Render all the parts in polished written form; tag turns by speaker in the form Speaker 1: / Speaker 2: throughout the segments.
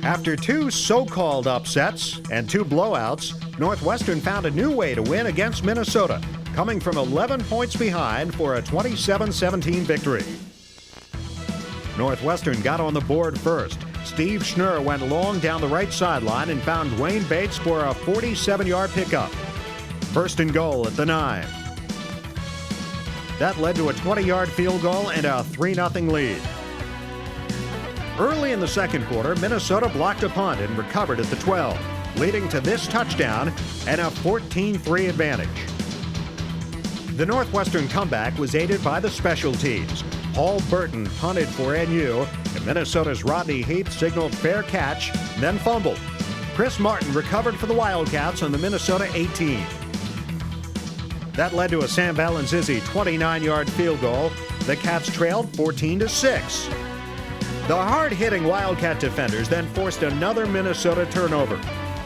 Speaker 1: After two so-called upsets and two blowouts, Northwestern found a new way to win against Minnesota, coming from 11 points behind for a 27-17 victory. Northwestern got on the board first. Steve Schnurr went long down the right sideline and found Dwayne Bates for a 47-yard pickup. First and goal at the 9. That led to a 20-yard field goal and a 3-0 lead. Early in the second quarter, Minnesota blocked a punt and recovered at the 12, leading to this touchdown and a 14-3 advantage. The Northwestern comeback was aided by the special teams. Paul Burton punted for NU, and Minnesota's Rodney Heath signaled fair catch, then fumbled. Chris Martin recovered for the Wildcats on the Minnesota 18. That led to a Sam Valenzizi 29-yard field goal. The Cats trailed 14-6. The hard-hitting Wildcat defenders then forced another Minnesota turnover.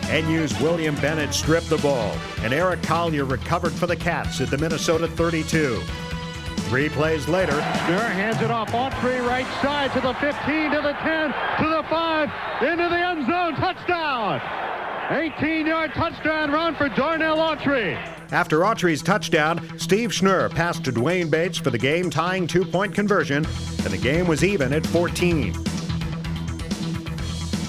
Speaker 1: NU's William Bennett stripped the ball, and Eric Collier recovered for the Cats at the Minnesota 32. 3 plays later,
Speaker 2: Schnurr hands it off, Autry right side to the 15, to the 10, to the 5, into the end zone, touchdown! 18-yard touchdown run for Darnell Autry.
Speaker 1: After Autry's touchdown, Steve Schnurr passed to Dwayne Bates for the game-tying 2-point conversion, and the game was even at 14.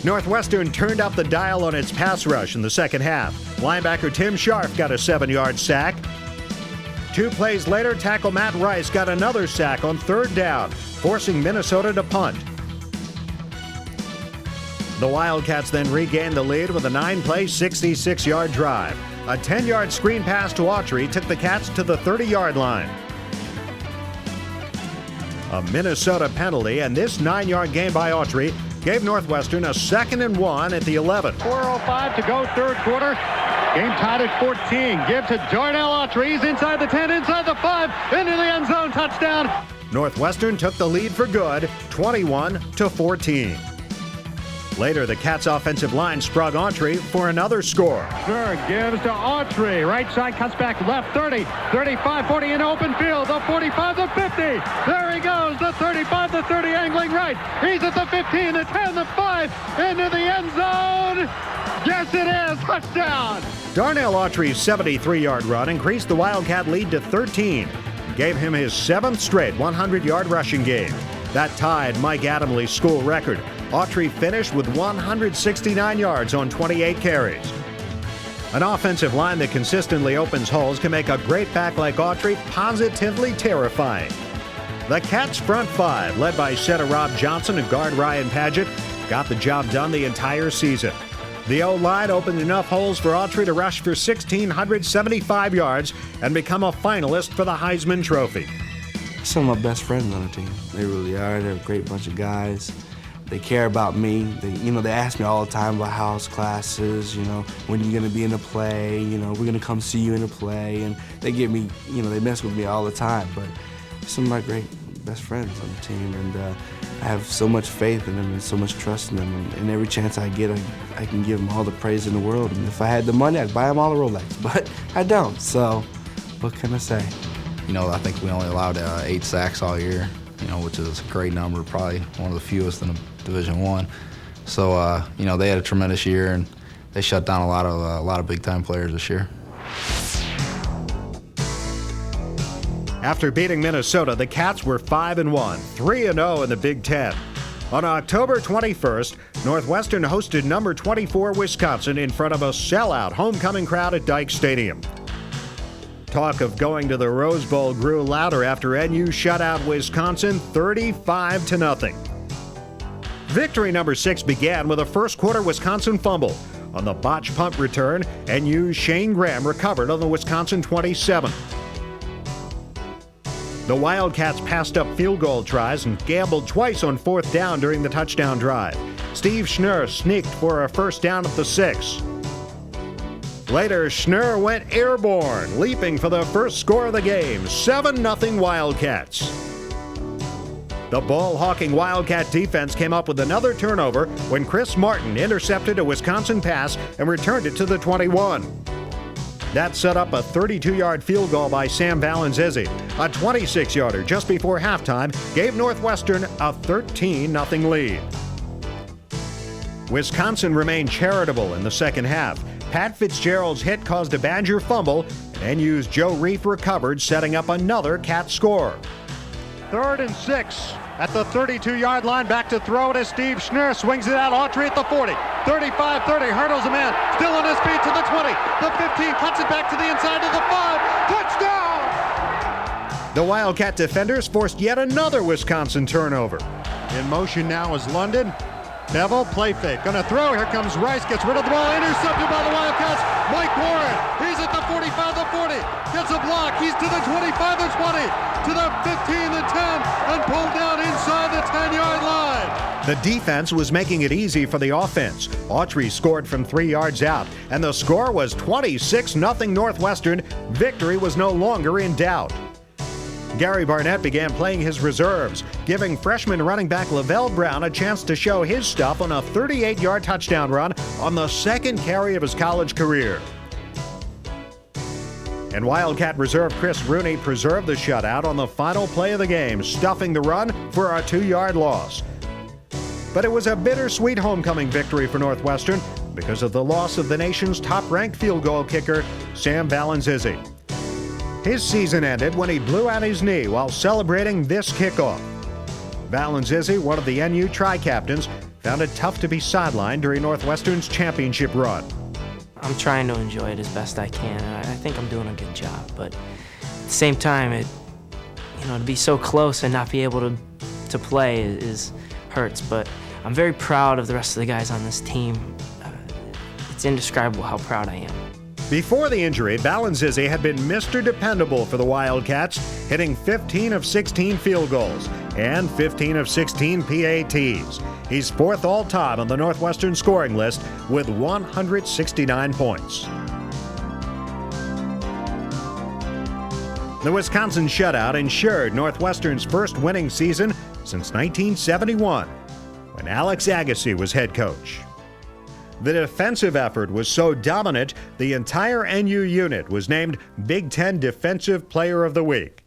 Speaker 1: Northwestern turned up the dial on its pass rush in the second half. Linebacker Tim Scharf got a 7-yard sack. 2 plays later, tackle Matt Rice got another sack on third down, forcing Minnesota to punt. The Wildcats then regained the lead with a 9-play, 66-yard drive. A 10-yard screen pass to Autry took the Cats to the 30-yard line. A Minnesota penalty, and this 9-yard gain by Autry gave Northwestern a 2nd and 1 at the 11.
Speaker 2: 4:05 to go, third quarter. Game tied at 14. Give to Darnell Autry. He's inside the 10, inside the 5, into the end zone, touchdown.
Speaker 1: Northwestern took the lead for good, 21-14. Later, the Cats' offensive line sprung Autry for another score.
Speaker 2: Schnurr gives to Autry. Right side cuts back left, 30, 35, 40 in open field. The 45, the 50. There he goes, the 35, the 30 angling right. He's at the 15, the 10, the 5, into the end zone. Yes, it is. Touchdown.
Speaker 1: Darnell Autry's 73-yard run increased the Wildcat lead to 13 and gave him his 7th straight 100-yard rushing game. That tied Mike Adamley's school record. Autry finished with 169 yards on 28 carries. An offensive line that consistently opens holes can make a great back like Autry positively terrifying. The Cats' front 5, led by center Rob Johnson and guard Ryan Padgett, got the job done the entire season. The O-line opened enough holes for Autry to rush for 1,675 yards and become a finalist for the Heisman Trophy.
Speaker 3: Some of my best friends on the team. They really are. They're a great bunch of guys. They care about me. They ask me all the time about house classes, when you're gonna be in a play, we're gonna come see you in a play, and they give me, they mess with me all the time. But some of my great best friends on the team, and I have so much faith in them and so much trust in them, and every chance I get, I can give them all the praise in the world. And if I had the money, I'd buy them all a Rolex, but I don't. So what can I say?
Speaker 4: I think we only allowed 8 sacks all year, which is a great number, probably one of the fewest in Division I. So, they had a tremendous year, and they shut down a lot of big-time players this year.
Speaker 1: After beating Minnesota, the Cats were 5-1, 3-0 in the Big Ten. On October 21st, Northwestern hosted number 24 Wisconsin in front of a sellout homecoming crowd at Dike Stadium. Talk of going to the Rose Bowl grew louder after NU shut out Wisconsin 35-0. Victory number 6 began with a first-quarter Wisconsin fumble. On the botched punt return, NU's Shane Graham recovered on the Wisconsin 27. The Wildcats passed up field goal tries and gambled twice on 4th down during the touchdown drive. Steve Schnurr sneaked for a first down at the 6. Later, Schnurr went airborne, leaping for the first score of the game, 7-0 Wildcats. The ball-hawking Wildcat defense came up with another turnover when Chris Martin intercepted a Wisconsin pass and returned it to the 21. That set up a 32-yard field goal by Sam Valenzizi. A 26-yarder just before halftime gave Northwestern a 13-0 lead. Wisconsin remained charitable in the second half. Pat Fitzgerald's hit caused a Badger fumble, and NU's Joe Reif recovered, setting up another Cat score.
Speaker 2: 3rd and 6 at the 32-yard line. Back to throw it is Steve Schnurr. Swings it out. Autry at the 40. 35-30. Hurdles a man. Still on his feet to the 20. The 15. Cuts it back to the inside to the 5. Touchdown!
Speaker 1: The Wildcat defenders forced yet another Wisconsin turnover.
Speaker 2: In motion now is London. Bevel, play fake. Gonna throw. Here comes Rice. Gets rid of the ball. Intercepted by the Wildcats. Mike Warren. He's at the 45, the 40. Gets a block. He's to the 25, the 20. To the 15, the 10. And pulled down inside the 10-yard line.
Speaker 1: The defense was making it easy for the offense. Autry scored from 3 yards out, and the score was 26-0 Northwestern. Victory was no longer in doubt. Gary Barnett began playing his reserves, giving freshman running back Lavelle Brown a chance to show his stuff on a 38-yard touchdown run on the second carry of his college career. And Wildcat reserve Chris Rooney preserved the shutout on the final play of the game, stuffing the run for a 2-yard loss. But it was a bittersweet homecoming victory for Northwestern because of the loss of the nation's top-ranked field goal kicker, Sam Valenzizi. His season ended when he blew out his knee while celebrating this kickoff. Valenzizi, one of the NU tri-captains, found it tough to be sidelined during Northwestern's championship run.
Speaker 5: I'm trying to enjoy it as best I can, and I think I'm doing a good job. But at the same time, to be so close and not be able to play hurts. But I'm very proud of the rest of the guys on this team. It's indescribable how proud I am.
Speaker 1: Before the injury, Valenzizi had been Mr. Dependable for the Wildcats, hitting 15 of 16 field goals and 15 of 16 PATs. He's 4th all-time on the Northwestern scoring list with 169 points. The Wisconsin shutout ensured Northwestern's first winning season since 1971, when Alex Agassi was head coach. The defensive effort was so dominant, the entire NU unit was named Big Ten Defensive Player of the Week.